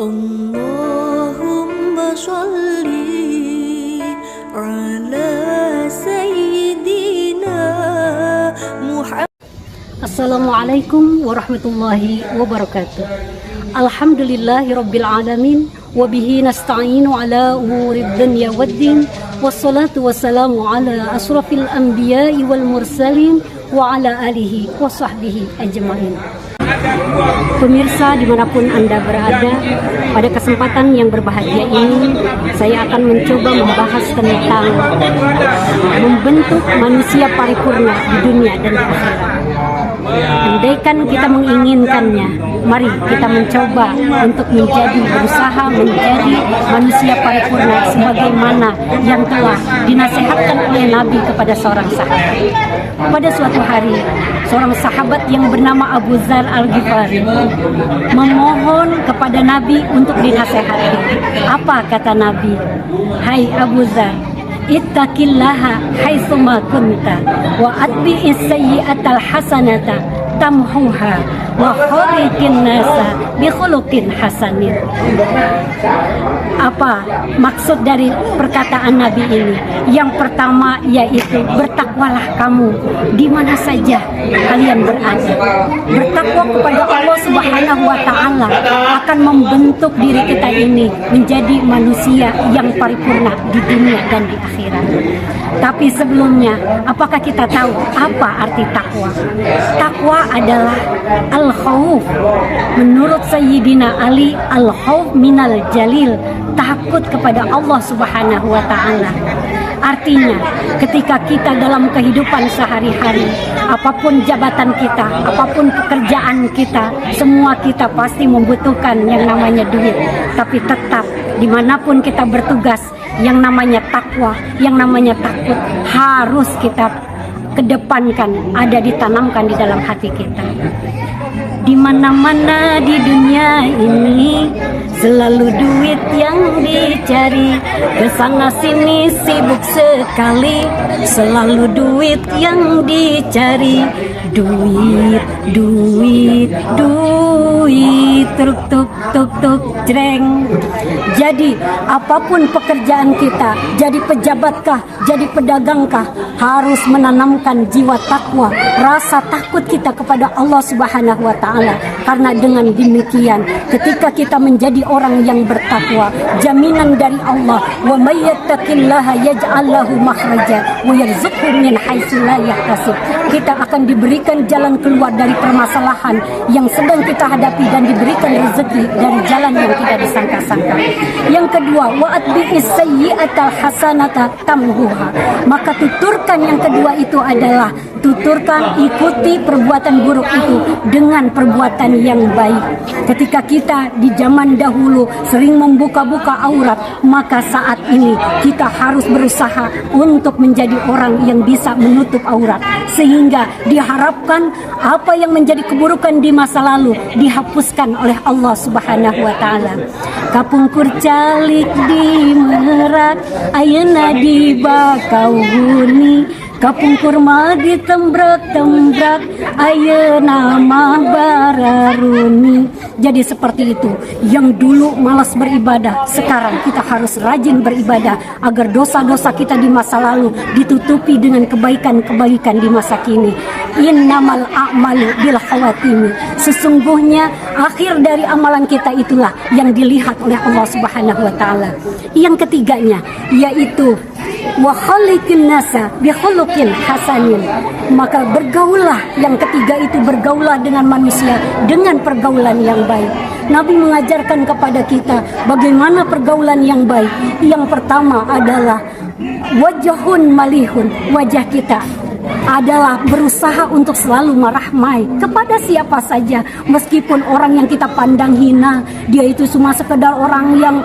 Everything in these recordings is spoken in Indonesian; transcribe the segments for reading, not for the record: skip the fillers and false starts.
Allahumma sholli ala sayyidina Muhammad. Assalamualaikum warahmatullahi wabarakatuh. Alhamdulillahirabbil alamin wa bihi nasta'inu ala umurid dunya waddin wassalatu wassalamu ala asrafil anbiya'i wal mursalin wa ala alihi wa sahbihi ajmain. Pemirsa dimanapun Anda berada, pada kesempatan yang berbahagia ini saya akan mencoba membahas tentang membentuk manusia paripurna di dunia dan di akhirat. Andaikan kita menginginkannya, mari kita mencoba untuk berusaha menjadi manusia paripurna sebagaimana yang telah dinasihatkan oleh Nabi kepada seorang sahabat. Pada suatu hari, seorang sahabat yang bernama Abu Dzar Al-Ghifari memohon kepada Nabi untuk dinasehati. Apa kata Nabi? Hai Abu Dzar, ittaqillaha haitsuma kunta wa atbi'is sayyi'atal hasanata tamhuha wa khaliqin nasa bi khuluqin hasanin. Apa maksud dari perkataan Nabi ini? Yang pertama yaitu bertakwalah kamu di mana saja kalian berada. Bertakwa kepada Allah Subhanahu wa taala akan membentuk diri kita ini menjadi manusia yang paripurna di dunia dan di akhirat. Tapi sebelumnya, apakah kita tahu apa arti takwa? Takwa adalah al-khauf. Menurut Sayyidina Ali, al-khauf minal jalil, takut kepada Allah Subhanahu wa taala. Artinya, ketika kita dalam kehidupan sehari-hari, apapun jabatan kita, apapun pekerjaan kita, semua kita pasti membutuhkan yang namanya duit. Tapi tetap, dimanapun kita bertugas, yang namanya takwa, yang namanya takut harus kita kedepankan, ada ditanamkan di dalam hati kita. Di mana-mana di dunia ini selalu duit yang dicari, kesana sini sibuk sekali, selalu duit yang dicari. Duit, duit, duit, truk tuk tuk tuk jreng. Jadi apapun pekerjaan kita, jadi pejabatkah, jadi pedagangkah, harus menanamkan jiwa takwa, rasa takut kita kepada Allah Subhanahu wa taala. Karena dengan demikian, ketika kita menjadi orang yang bertakwa, jaminan dari Allah, wa may yattaqillaha yaj'al lahu makhraja wa yarzuqhu min haitsu la yahtasib. Kita akan diberikan jalan keluar dari permasalahan yang sedang kita hadapi dan diberikan rezeki dari jalan yang tidak disangka-sangka. Yang kedua, wa atbi'is sayyi'atal hasanata tamhuha. Maka tuturkan yang kedua itu adalah tuturkan, ikuti perbuatan buruk itu dengan perbuatan yang baik. Ketika kita di zaman dahulu sering membuka-buka aurat, maka saat ini kita harus berusaha untuk menjadi orang yang bisa menutup aurat, sehingga diharapkan apa yang menjadi keburukan di masa lalu dihapuskan oleh Allah Subhanahu wa taala. Kapungkur calik di Merak, ayeuna di Bakauhuni, kapungkur mah ditembrak-tembrak, ayeuna mah bararuni. Jadi seperti itu. Yang dulu malas beribadah, sekarang kita harus rajin beribadah agar dosa-dosa kita di masa lalu ditutupi dengan kebaikan-kebaikan di masa kini. Innamal a'malu bil khawatimi. Sesungguhnya akhir dari amalan kita itulah yang dilihat oleh Allah Subhanahu wa taala. Yang ketiganya yaitu wa khaliqin nasa bi khuluqin hasanin. Maka bergaullah, yang ketiga itu bergaullah dengan manusia dengan pergaulan yang baik. Nabi mengajarkan kepada kita bagaimana pergaulan yang baik. Yang pertama adalah wajahun malihun, wajah kita adalah berusaha untuk selalu merahmai kepada siapa saja, meskipun orang yang kita pandang hina, dia itu cuma sekedar orang yang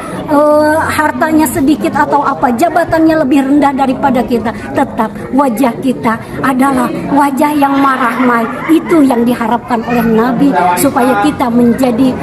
hartanya sedikit atau apa, jabatannya lebih rendah daripada kita, tetap wajah kita adalah wajah yang merahmai. Itu yang diharapkan oleh Nabi supaya kita menjadi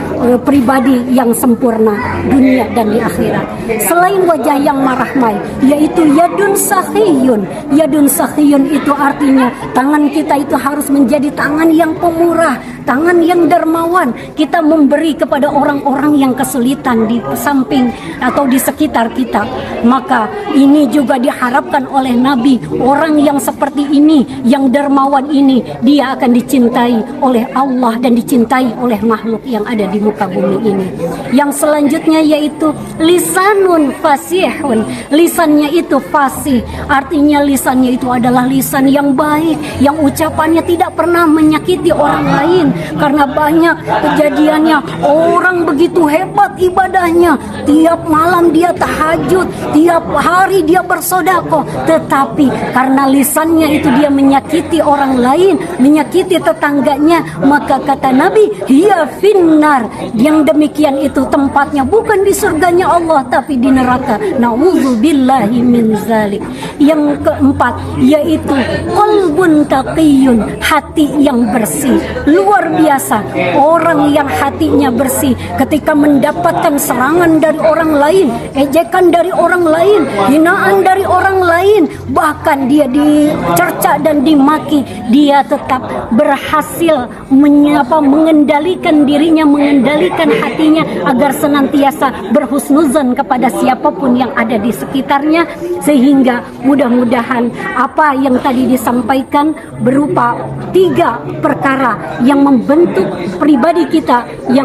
pribadi yang sempurna dunia dan di akhirat. Selain wajah yang merahmai, yaitu yadun sahiyun. Yadun sahiyun itu artinya Artinya tangan kita itu harus menjadi tangan yang pemurah, tangan yang dermawan. Kita memberi kepada orang-orang yang kesulitan di samping atau di sekitar kita. Maka ini juga diharapkan oleh Nabi, orang yang seperti ini, yang dermawan ini, dia akan dicintai oleh Allah dan dicintai oleh makhluk yang ada di muka bumi ini. Yang selanjutnya yaitu lisanun fasihun. Lisannya itu fasih, artinya lisannya itu adalah lisan yang baik, yang ucapannya tidak pernah menyakiti orang lain. Karena banyak kejadiannya orang begitu hebat ibadahnya, tiap malam dia tahajud, tiap hari dia bersedekah, tetapi karena lisannya itu dia menyakiti orang lain, menyakiti tetangganya, maka kata Nabi, hiya finnar. Yang demikian itu tempatnya bukan di surganya Allah tapi di neraka. Nauzubillahi min zalik. Yang keempat yaitu qalbun taqiyun, hati yang bersih. Luar biasa, orang yang hatinya bersih ketika mendapatkan serangan dari orang lain, ejekan dari orang lain, hinaan dari orang lain, bahkan dia dicerca dan dimaki, dia tetap berhasil mengendalikan dirinya, mengendalikan hatinya agar senantiasa berhusnuzan kepada siapapun yang ada di sekitarnya. Sehingga mudah-mudahan apa yang tadi disampaikan berupa 3 perkara yang membentuk pribadi kita yang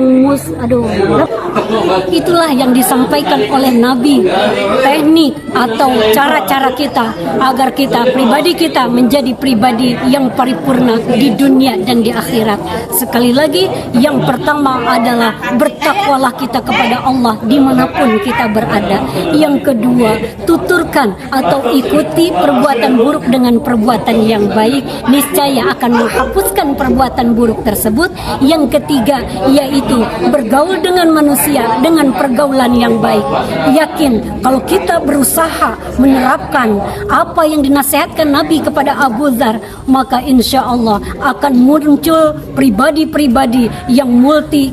itulah yang disampaikan oleh Nabi, teknik atau cara-cara kita agar pribadi kita menjadi pribadi yang paripurna di dunia dan di akhirat. Sekali lagi, yang pertama adalah bertakwalah kita kepada Allah dimanapun kita berada. Yang kedua, tuturkan atau ikuti perbuatan buruk dengan perbuatan yang baik, niscaya akan menghapuskan perbuatan buruk tersebut. Yang ketiga yaitu bergaul dengan manusia dengan pergaulan yang baik. Yakin kalau kita berusaha menerapkan apa yang dinasihatkan Nabi kepada Abu Dzar, maka insya Allah akan muncul pribadi-pribadi yang multi.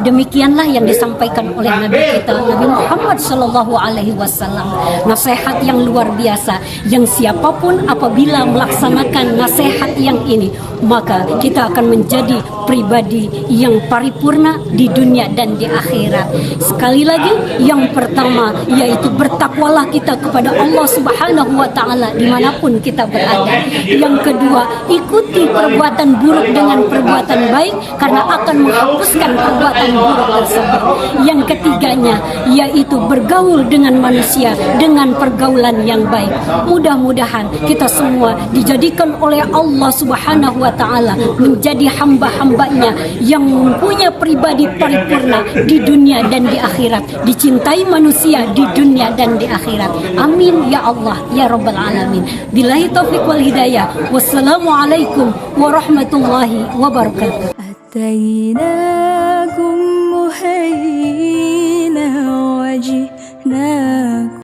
Demikianlah yang disampaikan oleh Nabi kita, Nabi Muhammad Sallallahu Alaihi Wasallam. Nasihat yang luar biasa, yang siapapun apabila melaksanakan nasihat yang ini, maka kita akan menjadi pribadi yang paripurna di dunia dan di akhirat. Sekali lagi, yang pertama yaitu bertakwalah kita kepada Allah Subhanahu wa Ta'ala dimanapun kita berada. Yang kedua, ikuti perbuatan buruk dengan perbuatan baik, karena akan menghapuskan perbuatan buruk tersebut. Yang ketiganya yaitu bergaul dengan manusia dengan pergaulan yang baik. Mudah-mudahan kita semua dijadikan oleh Allah Subhanahu wa Ta'ala menjadi hamba-hambanya yang punya pribadi paripurna di dunia dan di akhirat, dicintai manusia di dunia dan di akhirat. Amin ya Allah ya Rabbal Alamin. Billahi taufiq wal hidayah. Wassalamualaikum warahmatullahi wabarakatuh. أتيناكم محيينا وجئناكم